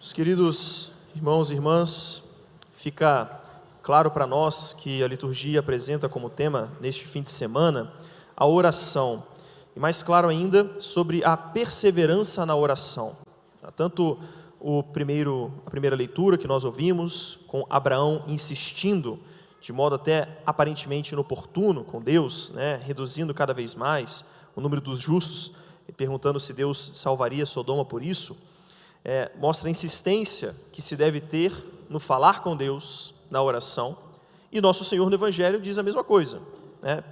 Os queridos irmãos e irmãs, fica claro para nós que a liturgia apresenta como tema, neste fim de semana, a oração. E mais claro ainda, sobre a perseverança na oração. Tanto a primeira leitura que nós ouvimos, com Abraão insistindo, de modo até aparentemente inoportuno com Deus, reduzindo cada vez mais o número dos justos, e perguntando se Deus salvaria Sodoma por isso, mostra a insistência que se deve ter no falar com Deus, na oração. E nosso Senhor no Evangelho diz a mesma coisa,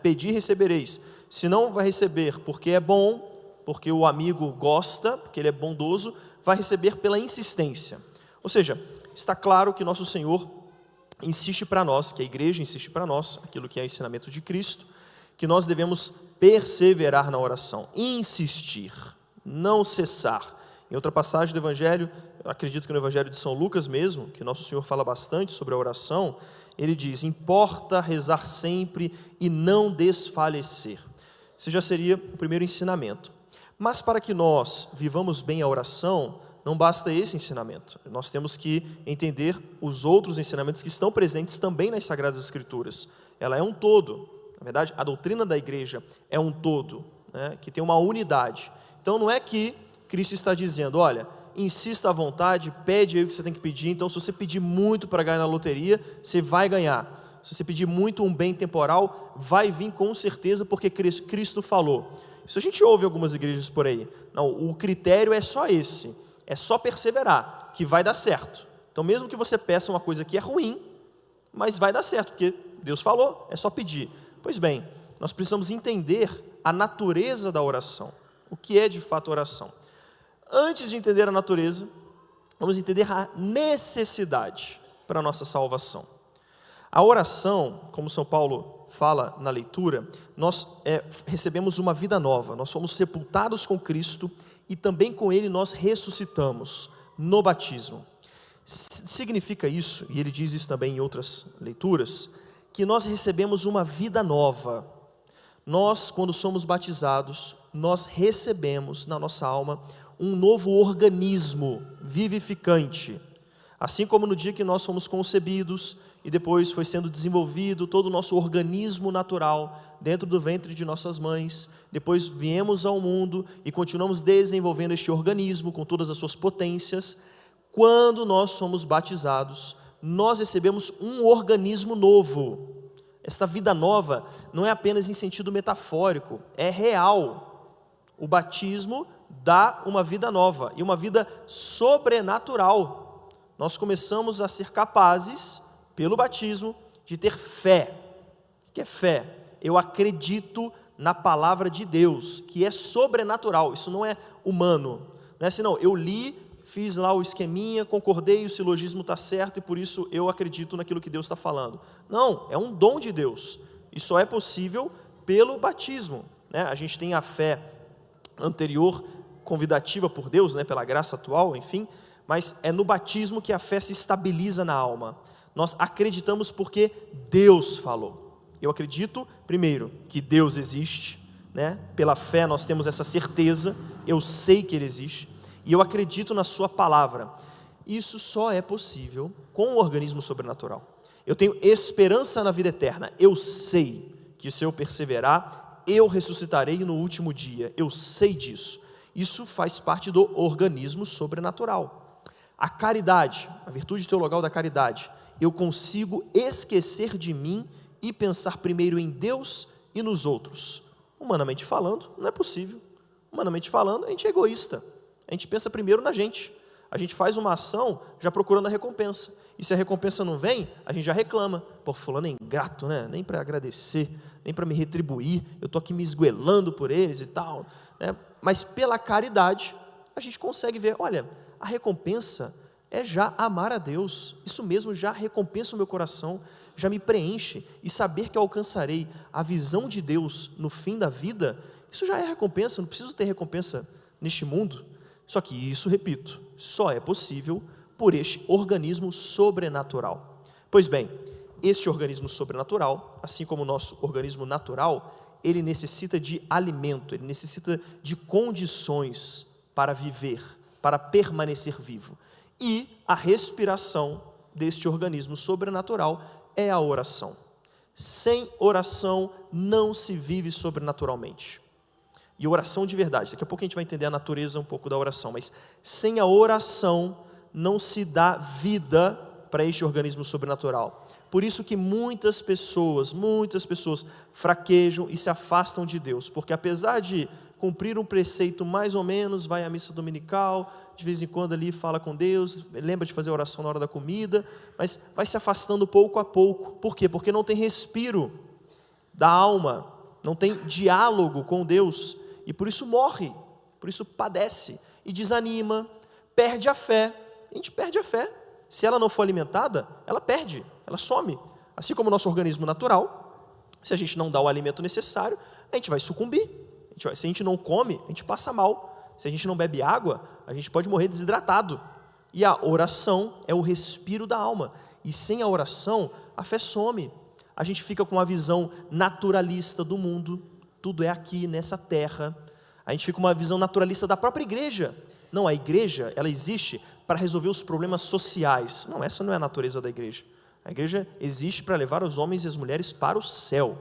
pedi e recebereis. Se não vai receber porque é bom, porque o amigo gosta, porque ele é bondoso, vai receber pela insistência. Ou seja, está claro que nosso Senhor insiste para nós, que a igreja insiste para nós, aquilo que é o ensinamento de Cristo, que nós devemos perseverar na oração, insistir, não cessar. Em outra passagem do Evangelho, acredito que no Evangelho de São Lucas mesmo, que nosso Senhor fala bastante sobre a oração, ele diz, importa rezar sempre e não desfalecer. Esse já seria o primeiro ensinamento. Mas para que nós vivamos bem a oração, não basta esse ensinamento. Nós temos que entender os outros ensinamentos que estão presentes também nas Sagradas Escrituras. Ela é um todo. Na verdade, a doutrina da igreja é um todo, que tem uma unidade. Então não é que Cristo está dizendo, olha, insista à vontade, pede aí o que você tem que pedir, então se você pedir muito para ganhar na loteria, você vai ganhar. Se você pedir muito um bem temporal, vai vir com certeza, porque Cristo falou. Isso a gente ouve em algumas igrejas por aí. Não, o critério é só esse, é só perseverar, que vai dar certo. Então mesmo que você peça uma coisa que é ruim, mas vai dar certo, porque Deus falou, é só pedir. Pois bem, nós precisamos entender a natureza da oração, o que é de fato oração. Antes de entender a natureza, vamos entender a necessidade para a nossa salvação. A oração, como São Paulo fala na leitura, nós recebemos uma vida nova, nós somos sepultados com Cristo e também com Ele nós ressuscitamos no batismo. Significa isso, e ele diz isso também em outras leituras, que nós recebemos uma vida nova. Nós, quando somos batizados, nós recebemos na nossa alma um novo organismo vivificante. Assim como no dia que nós fomos concebidos e depois foi sendo desenvolvido todo o nosso organismo natural dentro do ventre de nossas mães, depois viemos ao mundo e continuamos desenvolvendo este organismo com todas as suas potências. Quando nós somos batizados, nós recebemos um organismo novo. Esta vida nova não é apenas em sentido metafórico, é real. O batismo dá uma vida nova e uma vida sobrenatural. Nós começamos a ser capazes, pelo batismo, de ter fé. O que é fé? Eu acredito na palavra de Deus, que é sobrenatural, isso não é humano. Não é assim, não, eu li, fiz lá o esqueminha, concordei, o silogismo está certo e por isso eu acredito naquilo que Deus está falando. Não, é um dom de Deus. E só é possível pelo batismo. A gente tem a fé anterior, convidativa por Deus, pela graça atual, enfim, mas é no batismo que a fé se estabiliza na alma. Nós acreditamos porque Deus falou. Eu acredito, primeiro, que Deus existe, pela fé nós temos essa certeza, eu sei que Ele existe, e eu acredito na sua palavra. Isso só é possível com o organismo sobrenatural. Eu tenho esperança na vida eterna, eu sei que se eu perseverar, eu ressuscitarei no último dia, eu sei disso. Isso faz parte do organismo sobrenatural. A caridade, a virtude teologal da caridade, eu consigo esquecer de mim e pensar primeiro em Deus e nos outros. Humanamente falando, não é possível. Humanamente falando, a gente é egoísta. A gente pensa primeiro na gente. A gente faz uma ação já procurando a recompensa. E se a recompensa não vem, a gente já reclama. Pô, fulano é ingrato, nem para agradecer, nem para me retribuir. Eu estou aqui me esgoelando por eles e tal. Mas pela caridade, a gente consegue ver, olha, a recompensa é já amar a Deus. Isso mesmo já recompensa o meu coração, já me preenche. E saber que eu alcançarei a visão de Deus no fim da vida, isso já é recompensa, não preciso ter recompensa neste mundo. Só que isso, repito, só é possível por este organismo sobrenatural. Pois bem, este organismo sobrenatural, assim como o nosso organismo natural, ele necessita de alimento, ele necessita de condições para viver, para permanecer vivo. E a respiração deste organismo sobrenatural é a oração. Sem oração não se vive sobrenaturalmente. E oração de verdade, daqui a pouco a gente vai entender a natureza um pouco da oração, mas sem a oração não se dá vida para este organismo sobrenatural. Por isso que muitas pessoas fraquejam e se afastam de Deus, porque apesar de cumprir um preceito mais ou menos, vai à missa dominical, de vez em quando ali fala com Deus, lembra de fazer oração na hora da comida, mas vai se afastando pouco a pouco. Por quê? Porque não tem respiro da alma, não tem diálogo com Deus, e por isso morre, por isso padece, e desanima, perde a fé. A gente perde a fé. Se ela não for alimentada, ela perde, ela some. Assim como o nosso organismo natural, se a gente não dá o alimento necessário, a gente vai sucumbir. Se a gente não come, a gente passa mal. Se a gente não bebe água, a gente pode morrer desidratado. E a oração é o respiro da alma. E sem a oração, a fé some. A gente fica com uma visão naturalista do mundo. Tudo é aqui, nessa terra. A gente fica com uma visão naturalista da própria igreja. Não, a igreja, ela existe para resolver os problemas sociais. Não, essa não é a natureza da igreja. A igreja existe para levar os homens e as mulheres para o céu,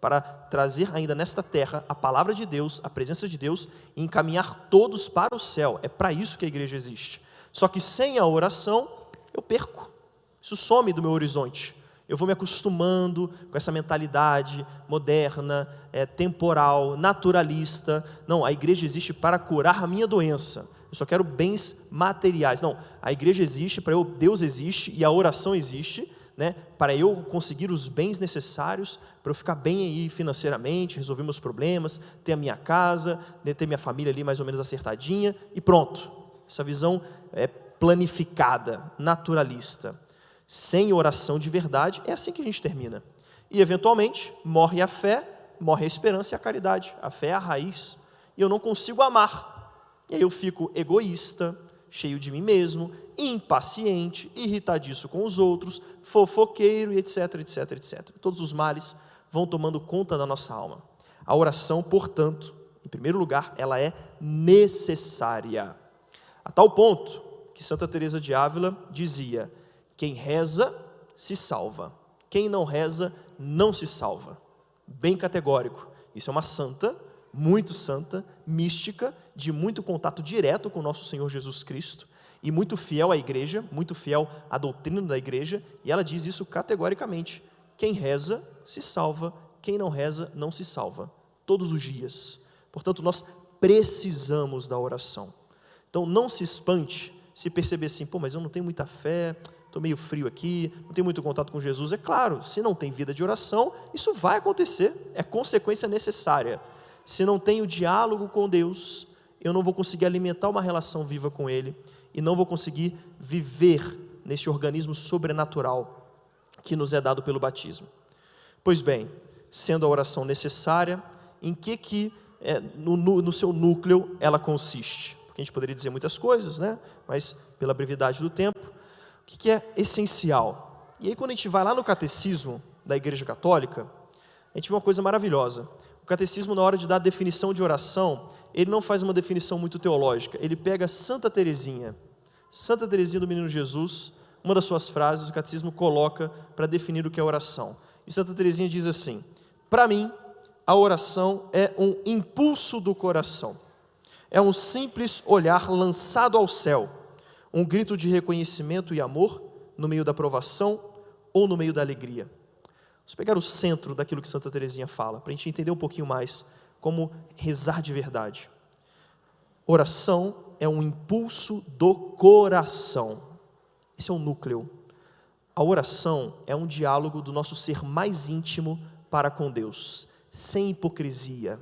para trazer ainda nesta terra a palavra de Deus, a presença de Deus, e encaminhar todos para o céu. É para isso que a igreja existe. Só que sem a oração, eu perco. Isso some do meu horizonte. Eu vou me acostumando com essa mentalidade moderna, temporal, naturalista. Não, a igreja existe para curar a minha doença. Eu só quero bens materiais. Não, a igreja existe para eu, Deus existe e a oração existe, né, para eu conseguir os bens necessários, para eu ficar bem aí financeiramente, resolver meus problemas, ter a minha casa, ter minha família ali mais ou menos acertadinha e pronto. Essa visão é planificada, naturalista. Sem oração de verdade, é assim que a gente termina. E eventualmente, morre a fé, morre a esperança e a caridade. A fé é a raiz. E eu não consigo amar. E aí eu fico egoísta, cheio de mim mesmo, impaciente, irritadiço com os outros, fofoqueiro e etc, etc, etc. Todos os males vão tomando conta da nossa alma. A oração, portanto, em primeiro lugar, ela é necessária. A tal ponto que Santa Teresa de Ávila dizia: quem reza, se salva. Quem não reza, não se salva. Bem categórico. Isso é uma santa, muito santa, mística, de muito contato direto com o nosso Senhor Jesus Cristo, e muito fiel à igreja, muito fiel à doutrina da igreja, e ela diz isso categoricamente: quem reza, se salva. Quem não reza, não se salva. Todos os dias. Portanto, nós precisamos da oração. Então, não se espante se perceber assim: pô, mas eu não tenho muita fé, estou meio frio aqui, não tenho muito contato com Jesus. É claro, se não tem vida de oração, isso vai acontecer, é consequência necessária. Se não tenho diálogo com Deus, eu não vou conseguir alimentar uma relação viva com Ele, e não vou conseguir viver neste organismo sobrenatural que nos é dado pelo batismo. Pois bem, sendo a oração necessária, em que no seu núcleo ela consiste? Porque a gente poderia dizer muitas coisas, né? Mas pela brevidade do tempo, o que é essencial? E aí quando a gente vai lá no catecismo da Igreja Católica, a gente vê uma coisa maravilhosa. O catecismo, na hora de dar a definição de oração, ele não faz uma definição muito teológica, ele pega Santa Teresinha do Menino Jesus, uma das suas frases, o catecismo coloca para definir o que é oração. E Santa Teresinha diz assim: para mim, a oração é um impulso do coração, é um simples olhar lançado ao céu, um grito de reconhecimento e amor no meio da provação ou no meio da alegria. Vamos pegar o centro daquilo que Santa Teresinha fala, para a gente entender um pouquinho mais como rezar de verdade. Oração é um impulso do coração. Esse é o núcleo. A oração é um diálogo do nosso ser mais íntimo para com Deus, sem hipocrisia,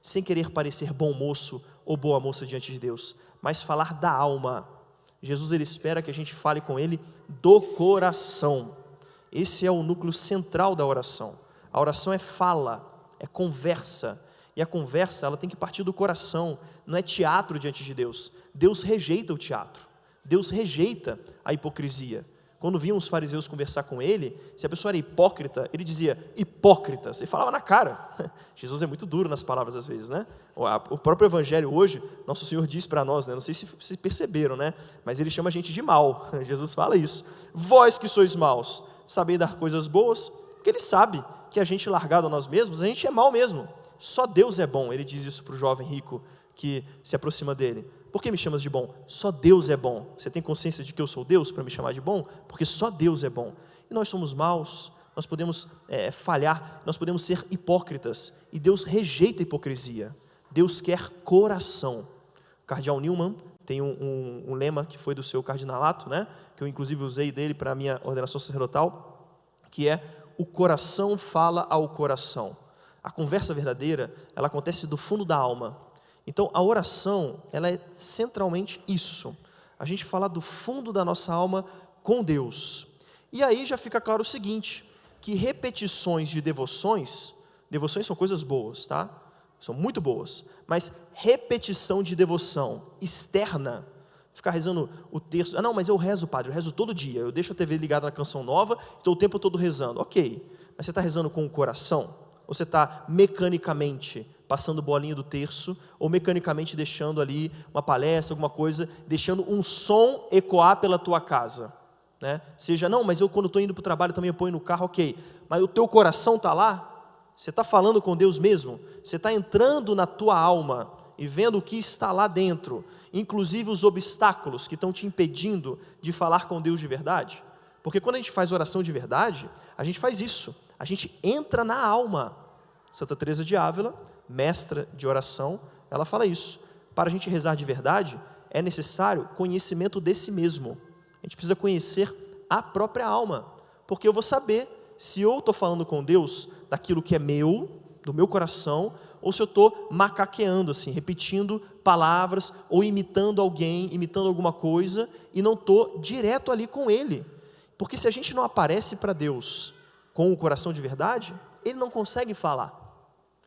sem querer parecer bom moço ou boa moça diante de Deus, mas falar da alma. Jesus, ele espera que a gente fale com Ele do coração. Esse é o núcleo central da oração. A oração é fala, é conversa. E a conversa, ela tem que partir do coração. Não é teatro diante de Deus. Deus rejeita o teatro. Deus rejeita a hipocrisia. quando vinham os fariseus conversar com ele, se a pessoa era hipócrita, ele dizia, hipócritas, ele falava na cara. Jesus é muito duro nas palavras às vezes, né? O próprio evangelho hoje, nosso Senhor diz para nós, né? Não sei se perceberam, né? Mas ele chama a gente de mal, Jesus fala isso. Vós que sois maus, sabei dar coisas boas, porque ele sabe que a gente largado a nós mesmos, a gente é mau mesmo. Só Deus é bom, ele diz isso para o jovem rico que se aproxima dele. Por que me chamas de bom? Só Deus é bom. Você tem consciência de que eu sou Deus para me chamar de bom? Porque só Deus é bom. E nós somos maus, nós podemos falhar, nós podemos ser hipócritas. E Deus rejeita a hipocrisia. Deus quer coração. O cardeal Newman tem um lema que foi do seu cardinalato, né? Que eu inclusive usei dele para a minha ordenação sacerdotal, que é: o coração fala ao coração. A conversa verdadeira, ela acontece do fundo da alma. Então, a oração, ela é centralmente isso. A gente falar do fundo da nossa alma com Deus. E aí já fica claro o seguinte, que repetições de devoções são coisas boas, tá? São muito boas. Mas repetição de devoção externa, ficar rezando o terço. Não, mas eu rezo, padre, eu rezo todo dia. Eu deixo a TV ligada na canção nova, estou o tempo todo rezando. Ok, mas você está rezando com o coração? Ou você está mecanicamente passando bolinha do terço, ou mecanicamente deixando ali uma palestra, alguma coisa, deixando um som ecoar pela tua casa, né? Seja, não, mas eu quando estou indo para o trabalho também eu ponho no carro, ok, mas o teu coração está lá? Você está falando com Deus mesmo? Você está entrando na tua alma e vendo o que está lá dentro, inclusive os obstáculos que estão te impedindo de falar com Deus de verdade? Porque quando a gente faz oração de verdade, a gente faz isso, a gente entra na alma. Santa Teresa de Ávila, mestra de oração, ela fala isso. Para a gente rezar de verdade, é necessário conhecimento de si mesmo. A gente precisa conhecer a própria alma, porque eu vou saber se eu estou falando com Deus daquilo que é meu, do meu coração, ou se eu estou macaqueando, assim, repetindo palavras, ou imitando alguém, imitando alguma coisa, e não estou direto ali com Ele. Porque se a gente não aparece para Deus com o coração de verdade, Ele não consegue falar.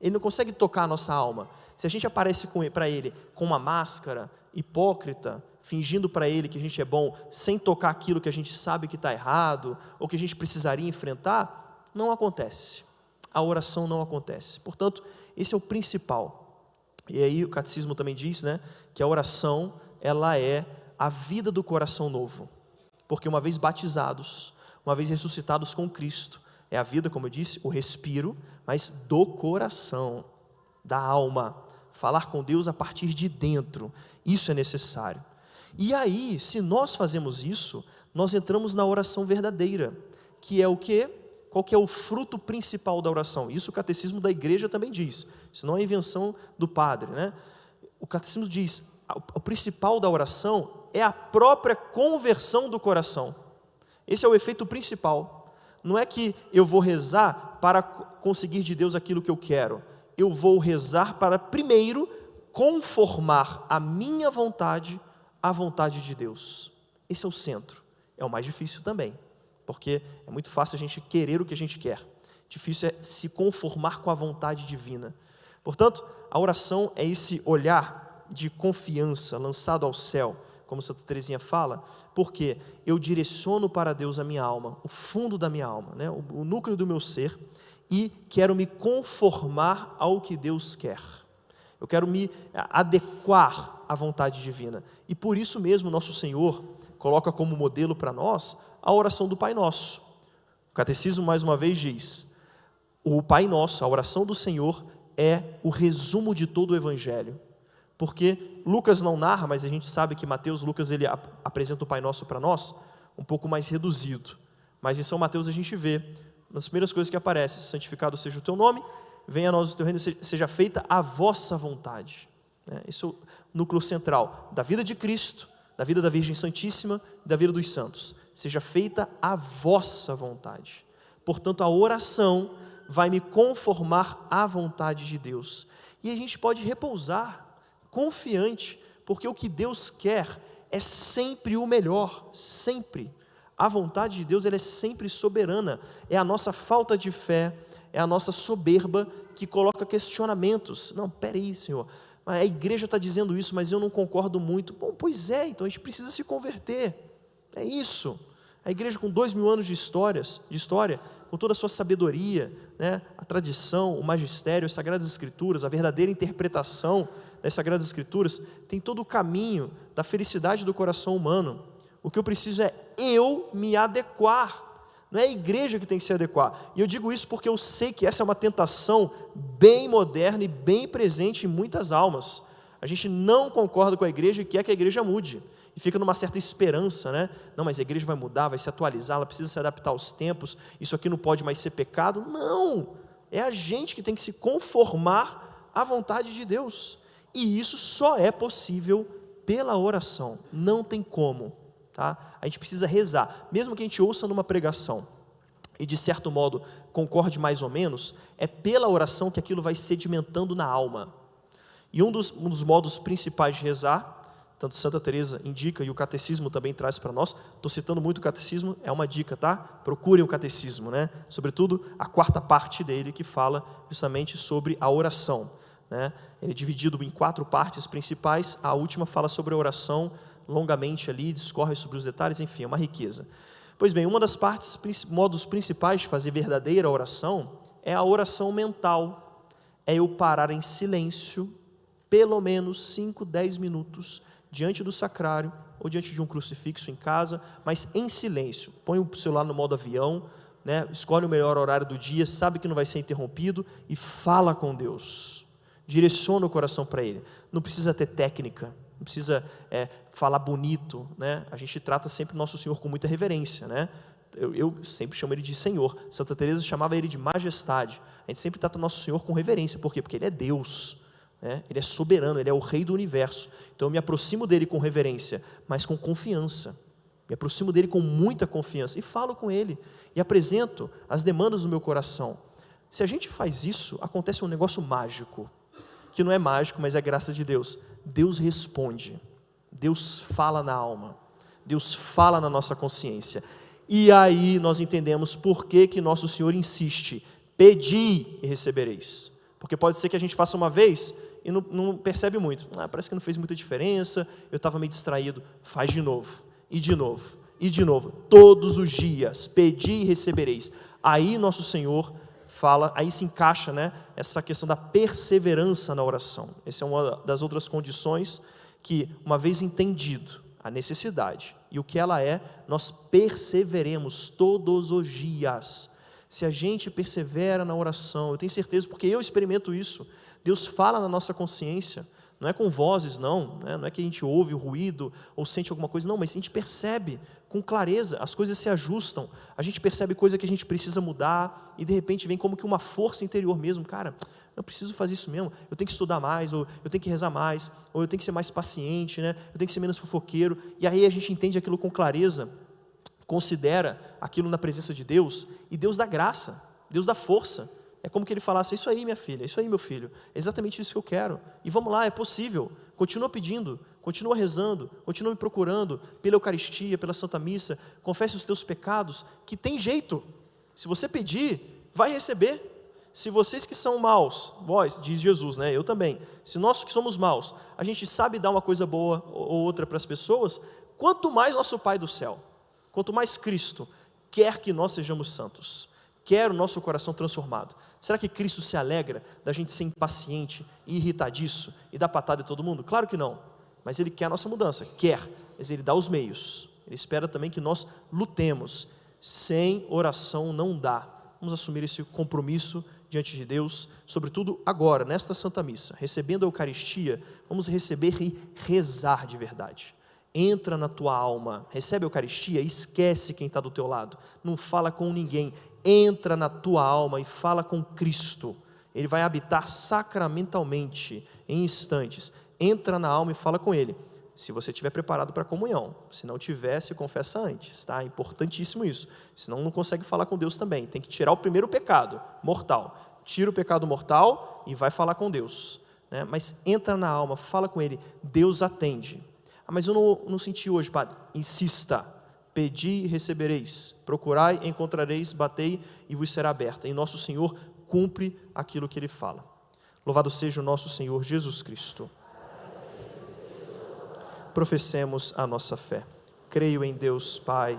Ele não consegue tocar a nossa alma. Se a gente aparece para Ele com uma máscara, hipócrita, fingindo para Ele que a gente é bom, sem tocar aquilo que a gente sabe que está errado, ou que a gente precisaria enfrentar, não acontece. A oração não acontece. Portanto, esse é o principal. E aí o catecismo também diz, né, que a oração, ela é a vida do coração novo. Porque uma vez batizados, uma vez ressuscitados com Cristo, é a vida, como eu disse, o respiro, mas do coração, da alma. Falar com Deus a partir de dentro. Isso é necessário. E aí, se nós fazemos isso, nós entramos na oração verdadeira, que é o quê? Qual que é o fruto principal da oração? Isso o catecismo da igreja também diz. Isso não é invenção do padre, né? O catecismo diz, o principal da oração é a própria conversão do coração. Esse é o efeito principal. Não é que eu vou rezar para conseguir de Deus aquilo que eu quero. Eu vou rezar para, primeiro, conformar a minha vontade à vontade de Deus. Esse é o centro. É o mais difícil também, porque é muito fácil a gente querer o que a gente quer. Difícil é se conformar com a vontade divina. Portanto, a oração é esse olhar de confiança lançado ao céu, como Santa Teresinha fala, porque eu direciono para Deus a minha alma, o fundo da minha alma, né? O núcleo do meu ser, e quero me conformar ao que Deus quer. Eu quero me adequar à vontade divina. E por isso mesmo nosso Senhor coloca como modelo para nós a oração do Pai Nosso. O catecismo mais uma vez diz, o Pai Nosso, a oração do Senhor, é o resumo de todo o Evangelho. Porque Lucas não narra, mas a gente sabe que Mateus, Lucas, ele apresenta o Pai Nosso para nós, um pouco mais reduzido. Mas em São Mateus a gente vê, nas primeiras coisas que aparecem, santificado seja o teu nome, venha a nós o teu reino, seja feita a vossa vontade. Esse é o núcleo central da vida de Cristo, da vida da Virgem Santíssima, da vida dos santos. Seja feita a vossa vontade. Portanto, a oração vai me conformar à vontade de Deus. E a gente pode repousar confiante, porque o que Deus quer é sempre o melhor, sempre. A vontade de Deus, ela é sempre soberana. É a nossa falta de fé, é a nossa soberba que coloca questionamentos. Não, peraí, Senhor, a igreja está dizendo isso, mas eu não concordo muito. Bom, pois é, então a gente precisa se converter. É isso. A igreja com 2000 anos de história, com toda a sua sabedoria, né, a tradição, o magistério, as Sagradas Escrituras, a verdadeira interpretação das Sagradas Escrituras, tem todo o caminho da felicidade do coração humano. O que eu preciso é eu me adequar, não é a igreja que tem que se adequar. E eu digo isso porque eu sei que essa é uma tentação bem moderna e bem presente em muitas almas. A gente não concorda com a igreja e quer que a igreja mude. E fica numa certa esperança, né? Não, mas a igreja vai mudar, vai se atualizar, ela precisa se adaptar aos tempos, isso aqui não pode mais ser pecado. Não! É a gente que tem que se conformar à vontade de Deus. E isso só é possível pela oração, não tem como, tá? A gente precisa rezar, mesmo que a gente ouça numa pregação e de certo modo concorde mais ou menos, é pela oração que aquilo vai sedimentando na alma. E um dos modos principais de rezar, tanto Santa Teresa indica e o catecismo também traz para nós, estou citando muito o catecismo, é uma dica, tá? Procurem o catecismo, né? Sobretudo a quarta parte dele que fala justamente sobre a oração, né? Ele é dividido em 4 partes principais, a última fala sobre a oração longamente ali, discorre sobre os detalhes, enfim, é uma riqueza. Pois bem, uma das modos principais de fazer verdadeira oração é a oração mental, é eu parar em silêncio, pelo menos 5, 10 minutos, diante do sacrário, ou diante de um crucifixo em casa, mas em silêncio. Põe o celular no modo avião, né? Escolhe o melhor horário do dia, sabe que não vai ser interrompido, e fala com Deus. Direciona o coração para Ele. Não precisa ter técnica, não precisa falar bonito, né? A gente trata sempre Nosso Senhor com muita reverência, né? Eu sempre chamo Ele de Senhor. Santa Teresa chamava Ele de majestade. A gente sempre trata Nosso Senhor com reverência. Por quê? Porque Ele é Deus. Ele é soberano, Ele é o Rei do Universo. Então eu me aproximo dEle com reverência, mas com confiança. Me aproximo dEle com muita confiança e falo com Ele e apresento as demandas do meu coração. Se a gente faz isso, acontece um negócio mágico, que não é mágico, mas é graça de Deus. Deus responde, Deus fala na alma, Deus fala na nossa consciência. E aí nós entendemos por que Nosso Senhor insiste: pedi e recebereis. Porque pode ser que a gente faça uma vez e não percebe muito. Parece que não fez muita diferença, eu estava meio distraído. Faz de novo, e de novo, e de novo. Todos os dias, pedi e recebereis. Aí Nosso Senhor fala, aí se encaixa, né, essa questão da perseverança na oração. Essa é uma das outras condições que, uma vez entendido a necessidade e o que ela é, nós perseveremos todos os dias. Se a gente persevera na oração, eu tenho certeza, porque eu experimento isso, Deus fala na nossa consciência, não é com vozes não, né? Não é que a gente ouve o ruído ou sente alguma coisa, não, mas a gente percebe com clareza, as coisas se ajustam, a gente percebe coisa que a gente precisa mudar e de repente vem como que uma força interior mesmo, cara, eu preciso fazer isso mesmo, eu tenho que estudar mais, ou eu tenho que rezar mais, ou eu tenho que ser mais paciente, né? Eu tenho que ser menos fofoqueiro, e aí a gente entende aquilo com clareza, considera aquilo na presença de Deus, e Deus dá graça, Deus dá força. É como que Ele falasse: isso aí minha filha, isso aí meu filho, é exatamente isso que eu quero, e vamos lá, é possível, continua pedindo, continua rezando, continua me procurando, pela Eucaristia, pela Santa Missa, confesse os teus pecados, que tem jeito, se você pedir, vai receber. Se vocês que são maus, vós, diz Jesus, né? Eu também, se nós que somos maus, a gente sabe dar uma coisa boa ou outra para as pessoas, quanto mais nosso Pai do céu, quanto mais Cristo quer que nós sejamos santos, quer o nosso coração transformado. Será que Cristo se alegra da gente ser impaciente e irritadiço e dar patada em todo mundo? Claro que não, mas Ele quer a nossa mudança, quer, mas Ele dá os meios. Ele espera também que nós lutemos. Sem oração não dá. Vamos assumir esse compromisso diante de Deus, sobretudo agora, nesta Santa Missa, recebendo a Eucaristia, vamos receber e rezar de verdade. Entra na tua alma, recebe a Eucaristia, esquece quem está do teu lado, não fala com ninguém, entra na tua alma e fala com Cristo. Ele vai habitar sacramentalmente, em instantes. Entra na alma e fala com Ele. Se você estiver preparado para a comunhão, se não tiver, se confessa antes, tá? É importantíssimo isso, senão não consegue falar com Deus também, tem que tirar o primeiro pecado, mortal, tira o pecado mortal e vai falar com Deus, né? Mas entra na alma, fala com Ele, Deus atende. Mas eu não senti hoje, Padre, insista, pedi e recebereis, procurai, encontrareis, batei e vos será aberta, e nosso Senhor cumpre aquilo que Ele fala. Louvado seja o nosso Senhor Jesus Cristo. Professemos a nossa fé. Creio em Deus Pai,